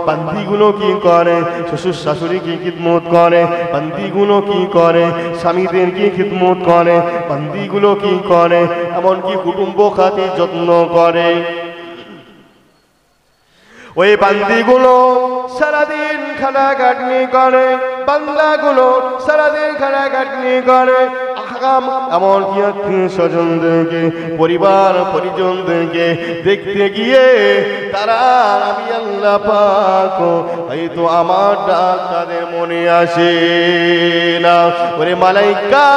বান্দিগুলো কি করে? শ্বশুর শাশুড়িকে খিদমত করে। বান্দিগুলো কি করে? স্বামীদেরকে খিদমত করে। বান্দিগুলো কি করে? এমনকি কুটুম্ব খাতি যত্ন করে। ওই বান্দিগুলো সারাদিন খাটাখাটনি করে, বান্দাগুলো সারাদিন খাটাখাটনি করে। এমনকি আত্মীয় স্বজনদেরকে, পরিবার পরিজনদেরকে দেখতে গিয়ে তারা আমি আল্লাহ পাক হয়তো আমার ডাক তাদের মনে আসে না। ওরে মালাইকা,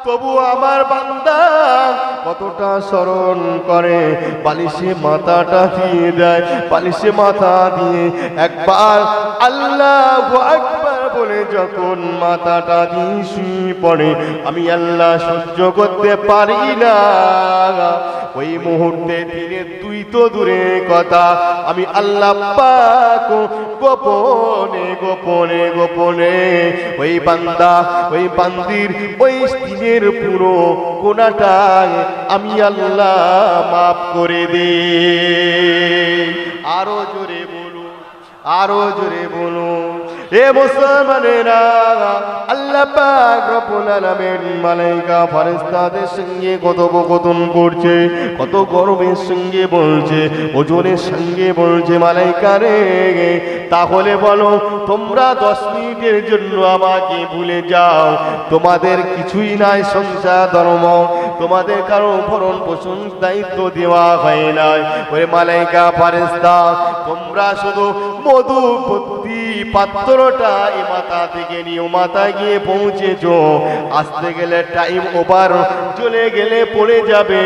তবু আমার বান্দা কতটা স্মরণ করে, বালিশে মাথাটা দিয়ে দেয়, বালিশে মাথা দিয়ে একবার আল্লাহু আকবার বলে যখন মাথাটা দিয়ে শুয়ে পড়ে, আমি আল্লাহ সহ্য করতে পারি না। ওই মুহূর্তে দিনে তুই তো দূরে কথা, আমি আল্লাহ পাক গোপনে গোপনে গোপনে ওই বান্দা ওই বান্দির ওই দিনের পুরো গুনাহটা আমি আল্লাহ মাফ করে দে। আরো জোরে বলুন, আরো জোরে বলুন। এ মুসলমানেরা, আল্লাহ পাক রব্বুল আলামিন মালাইকা ফেরেশতাদের সঙ্গে কথোপকথন করছে, কত গর্বের সঙ্গে বলছে, ওজনের সঙ্গে বলছে, মালাইকা রে, তাহলে বলো তোমরা 10 মিনিটের জন্য আমাকে ভুলে যাও, তোমাদের কিছুই নাই, সংসার ধর্ম, তোমাদের কারো ভরণ পোষণ দায়িত্ব দেওয়া হয় নাই। ওই মালাইকা ফেরেশতা, তোমরা শুধু মধু ভর্তি পাত্রটা এই মাথা থেকে নিয়ে মাথায় গিয়ে পৌঁছেছো, আসতে গেলে টাইম ওভার চলে গেলে পড়ে যাবে।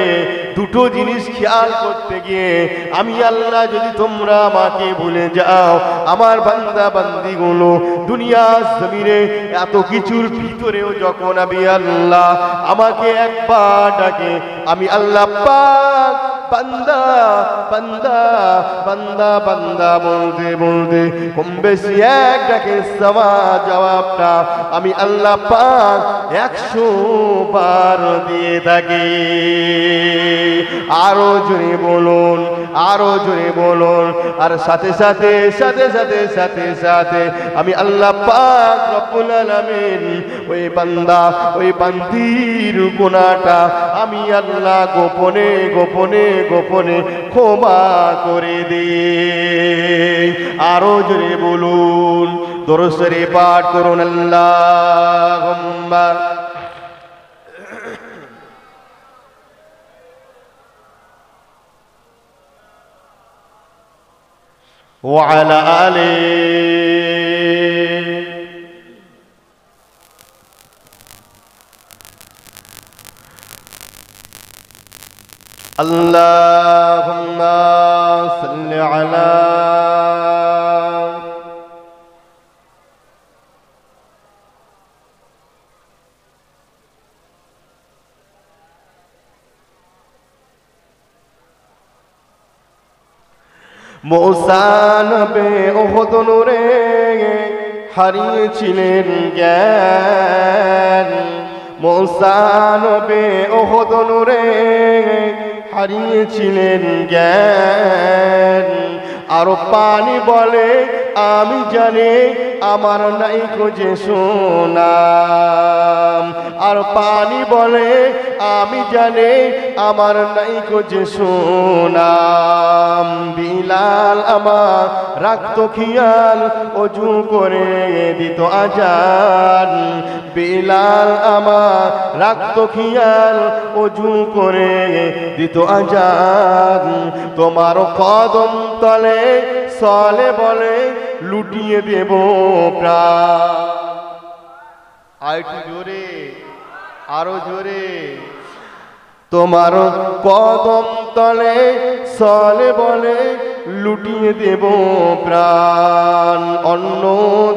দুটো জিনিস খেয়াল করতে গিয়ে আমি আল্লাহ যদি তোমরা আমাকে ভুলে যাও, আমার বান্দা বান্দিগুলো দুনিয়া জমিনে এত কিছুর ভিতরেও যখন আমি আল্লাহ আমাকে একবার ডাকে, আমি আল্লাহ পাক বান্দা বান্দা বান্দা বান্দা বলতে বলতে কম বেশি এক ডাকে জবাবটা আমি আল্লাহ পাক 100 বার দিয়ে থাকি। আরো জোরে বলুন, আরো জোরে বলুন। আর সাথে সাথে সাথে সাথে সাথে সাথে আমি আল্লাহ পাক রব্বুল আলামিন ওই বান্দা ওই বান্দির গুনাহটা আমি আল্লাহ গোপনে গোপনে গোপনে ক্ষমা করে দিই। আরো জোরে বলুন, দরুদ শরীফ পাঠ করুন। আল্লাহুম্মা ওয়া আলা আলিহি আল্লাহুম্মা সাল্লি আলা মুসা নবী উহুদ নূরে হারিয়েছিলেন জ্ঞান, মুসা নবী উহুদ নূরে হারিয়েছিলেন জ্ঞান। আর পানি বলে আমি জানি আমার নাই খোঁজে সুনাম। আর পানি বলে আমি জানি আমার নাই খোঁজে সুনাম। বিলাল আমার রাখতো খিয়াল, অজু করে দিত আজান। বিলাল আমার রাখতো খিয়াল, অজু করে দিত আজান। তোমার কদম তলে সলে বলে লুটিয়ে দেব প্রাণ। আর একটু জোরে, আরো জোরে। তোমার কদম তলে সলে বলে লুটিয়ে দেব প্রাণ। অন্ন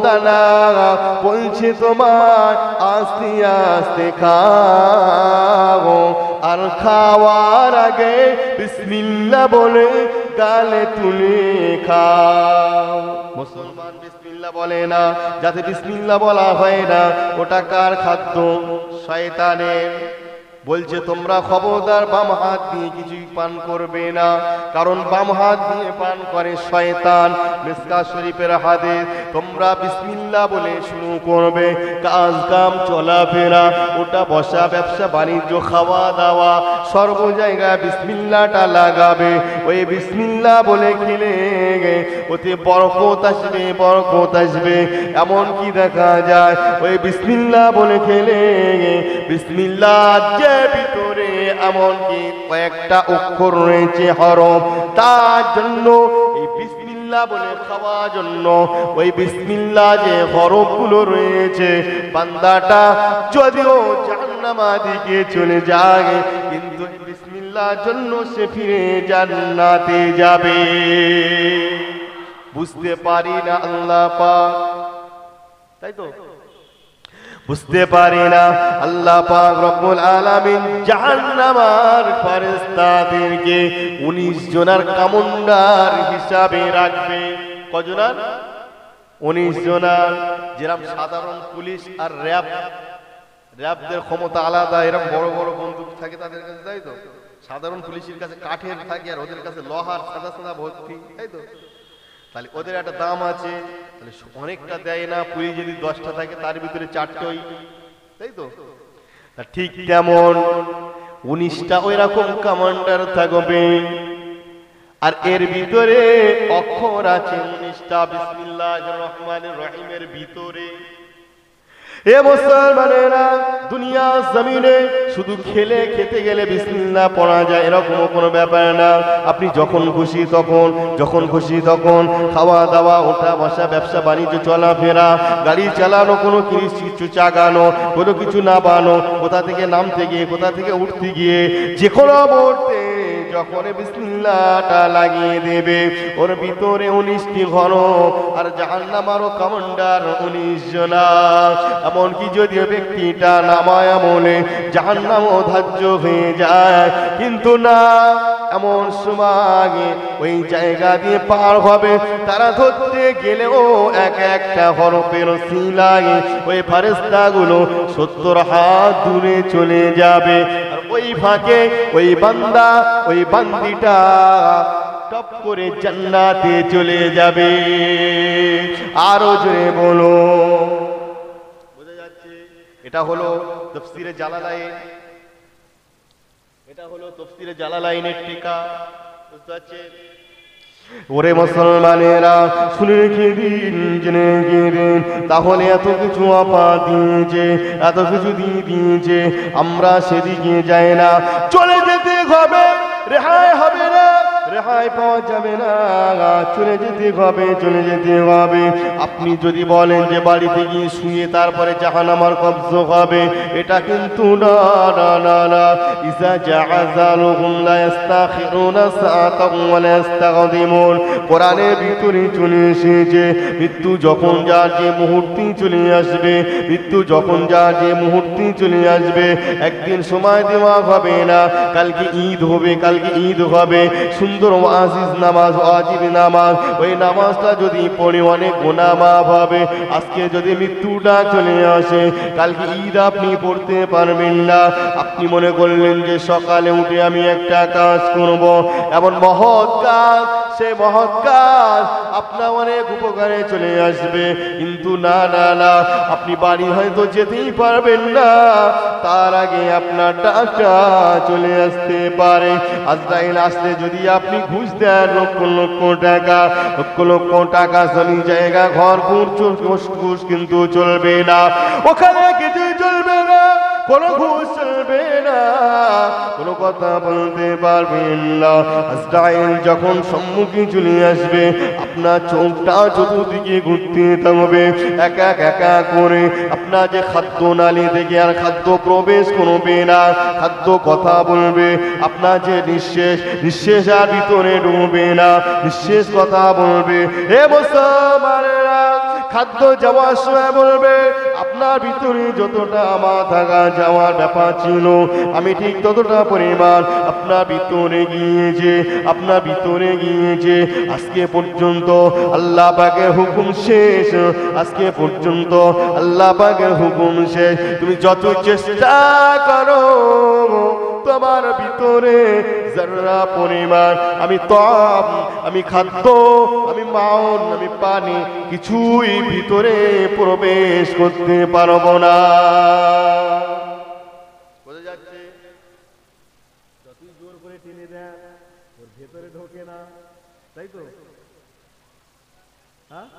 দানা বলছে তোমার আস্তে আস্তে খাও, আর খাওয়ার আগে বিসমিল্লাহ বলে গালে তুলে খাও। মুসলমান বিসমিল্লাহ বলে না, যাতে বিসমিল্লাহ বলা হয় না ওটা কার খাদ্য? শয়তানের। বলছে তোমরা খবরদার বাম হাত দিয়ে কিছুই পান করবে না, কারণ বাম হাত দিয়ে পান করে শয়তান। মিসকাত শরীফের হাদিস, তোমরা বিসমিল্লাহ বলে শুরু করবে কাজ কাম চলাফেরা, ওটা বসা ব্যবসা বাণিজ্য খাওয়া দাওয়া সর্ব জায়গায় বিসমিল্লাহটা লাগাবে। ওই বিসমিল্লাহ বলে খেলে ওতে বরকত আসবে, বরকত আসবে। এমন কি দেখা যায় ওই বিসমিল্লাহ বলে খেলে বিসমিল্লাহ যে ভিতরে এমনকি কয়েকটা অক্ষর রয়েছে হরফ, তার জন্য এই বিসমিল্লাহ বলে খাওয়ার জন্য ওই বিসমিল্লাহ যে হরফগুলো রয়েছে, বান্দাটা যদিও জাহান্নামের দিকে চলে যায় কিন্তু এই বিসমিল্লাহর জন্য সে ফিরে জান্নাতে যাবে। বুঝতে পারি না আল্লাহ পাক, তাই তো বুঝতে পারি না আল্লাহ পাক রব্বুল আলামিন জাহান্নামের ফেরেশতাদেরকে 19 জনের কমান্ডার হিসাবে রাখবে। কজনার? 19 জনার। যেরকম সাধারণ পুলিশ আর র্যাবদের ক্ষমতা আলাদা, এরকম বড় বড় বন্দুক থাকে তাদের কাছে, তাই তো? সাধারণ পুলিশের কাছে কাঠের থাকে আর ওদের কাছে লোহার সাদা সাদা ভর্তি, তাই তো? তাহলে ওদের একটা দাম আছে, তাহলে অনেকটা দেয় না। পুলিশ যদি 10টা থাকে তার ভিতরে 4টাই, তাই তো? ঠিক তেমন 19টা ওই রকম কমান্ডার থাকবে, আর এর ভিতরে অক্ষর আছে 19টা বিসমিল্লাহির রহমানির রহিমের ভিতরে। এ মুসলমানেরা, দুনিয়া জমিনে শুধু খেতে গেলে বিসমিল্লাহ পড়া যায় এরকম কোনো ব্যাপার না। আপনি যখন খুশি তখন খাওয়া দাওয়া, ওঠা বসা, ব্যবসা বাণিজ্য চলাফেরা, গাড়ি চালানো, কোনো কিছু চাগানো, কোনো কিছু নামানো, কোথা থেকে নামতে গিয়ে কোথা থেকে উঠতে গিয়ে যে কোনো মুহূর্তে যখন বিসমিল্লাহটা লাগিয়ে দেবে, ওর ভিতরে 19টি ঘর আর জাহান্নামেরও কমান্ডার 19 জনা। এমনকি যদি ব্যক্তিটা নামায় আমলে জাহান্নামও ধার্য হয়ে যায়, কিন্তু না, এমন সময় ওই জায়গা দিয়ে পার হবে, তারা ধরতে গেলেও একটা হরফের সিলায় ওই ফেরেশতাগুলো 70 হাত দূরে চলে যাবে। আর ওই ফাঁকে ওই বান্দা, ওই বান্দিটা টপ করে জান্নাতে চলে যাবে। আরো জোরে বলো। বোঝা যাচ্ছে? এটা হলো তাফসীরে জালালাইন, এটা হলো তাফসীরে জালালাইনের টিকা। বুঝতে পারছেন? ওরে মুসলমানেরা, শুনে রেখে দিন, জেনে রেখে দিন, তাহলে এত কিছু আপা দিয়েছে, এত কিছু দিয়ে দিয়েছে, আমরা সেদিকে যাই না। চলে যেতে হবে, রেহাই হবে না, রেহাই পাওয়া যাবে না, চলে যেতে হবে। আপনি যদি বলেন যে বাড়িতে গিয়ে শুয়ে তারপরে জাহান্নামের কবজা হবে, এটা কিন্তু না। ইজা জাআযালুহুম লা ইস্তাখিরুনা সাআতান ওয়া লা ইস্তাগদিমুন। কোরআনের ভিতরে চলে এসেছে, মৃত্যু যখন যার যে মুহূর্তেই চলে আসবে, চলে আসবে, একদিন সময় দেওয়া হবে না। কালকে ঈদ হবে, সুন্দর ওয়াজিব নামাজ, ওই নামাজটা যদি পড়ে অনেক গুনাহ মাফ হবে। আজকে যদি মৃত্যুটা চলে আসে, কালকে ঈদ আপনি পড়তে পারবেন না। আপনি মনে করলেন যে সকালে উঠে আমি একটা কাজ করব, এমন মহৎ কাজ সেই মহৎ কাজ আপনার অনেক উপকারে চলে আসবে। কিন্তু না না না, আপনি বাড়ি হয়তো যেতেই পারবেন না, তার আগে আপনার টাকা চলে আসতে পারে। আজরাইল আসলে যদি আপনি ঘুষ দেন লক্ষ লক্ষ টাকা, লক্ষ লক্ষ টাকা জমি জায়গা ঘর ঘুষ কিন্তু চলবে না, ওখানে কিছুই চলবে না, কোনো ঘুষ চলবে না, কোনো কথা বলতে পারবেন না। আজরাইল যখন সম্মুখে চলে আসবে, আপনার চোখটা চতুর্দিকে ঘুরতে থাকবে, এক এক করে আপনার যে খাদ্য নালী থেকে আর খাদ্য প্রবেশ করবে না, খাদ্য কথা বলবে, আপনার যে নিঃশ্বাস আর ভিতরে ঢুকবে না, নিঃশ্বাস কথা বলবে। হে মুসলমানেরা, খাদ্য যাওয়ার সময় বলবে আপনার ভিতরে যতটা আমার থাকা যাওয়ার ব্যাপার ছিল, আমি ঠিক ততটা পরিমাণ আপনার ভিতরে গিয়েছে, আপনার ভিতরে গিয়েছে। আজকে পর্যন্ত আল্লাহ পাকের হুকুম শেষ, আজকে পর্যন্ত আল্লাহ পাকের হুকুম শেষ। তুমি যত চেষ্টা করো, তোমার ভিতরে যারা পরিমাণ আমি তপ, আমি খাদ্য, আমি মাউন, আমি পানি কিছুই ভিতরে প্রবেশ করতে পারবো না। বোঝা যাচ্ছে? যতই জোর করে টেনে দেন, ওর ভেতরে ঢোকে না, তাই তো? হ্যাঁ,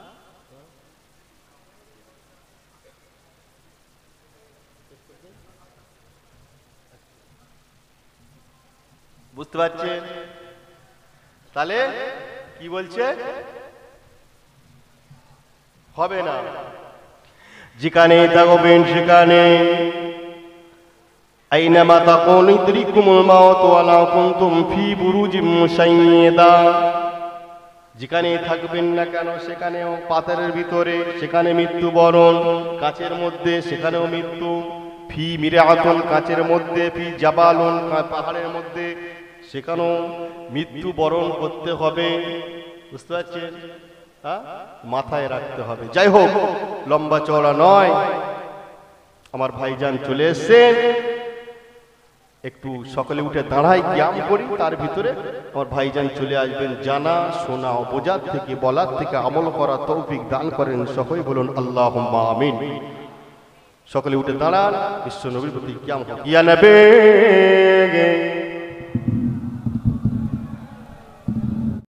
বুঝতে পারছেন? তাহলে কি বলছে? হবে না। যেখানে থাকবেন সেখানে আইনামা তাকুনু ইদরিকুমুল মাউত ওয়ালাউ কুনতুম ফি বুরুজিম মুশাইয়্যাদা। যেখানে থাকবেন না কেন সেখানেও পাথরের ভিতরে, সেখানে মৃত্যুবরণ, কাচের মধ্যে সেখানেও মৃত্যু, ফি মিরাআতুন কাচের মধ্যে, ফি জাবালুন পাহাড়ের মধ্যে, সেখানেও মৃত্যু বরণ করতে হবে। বুঝতে পারছেন? মাথায় রাখতে হবে। যাই হোক, লম্বা চওড়া নয়, আমার ভাইজান চলে এসেছেন, একটু সকালে উঠে দাঁড়াই জ্ঞান করি, তার ভিতরে আমার ভাইজান চলে আসবেন। জানা শোনা বোঝার থেকে, বলার থেকে আমল করা তৌফিক দান করেন। সকলে বলুন আল্লাহুম্মা আমিন। সকলে উঠে দাঁড়ান, বিশ্ব নবীর প্রতি জ্ঞান। ইয়া নবী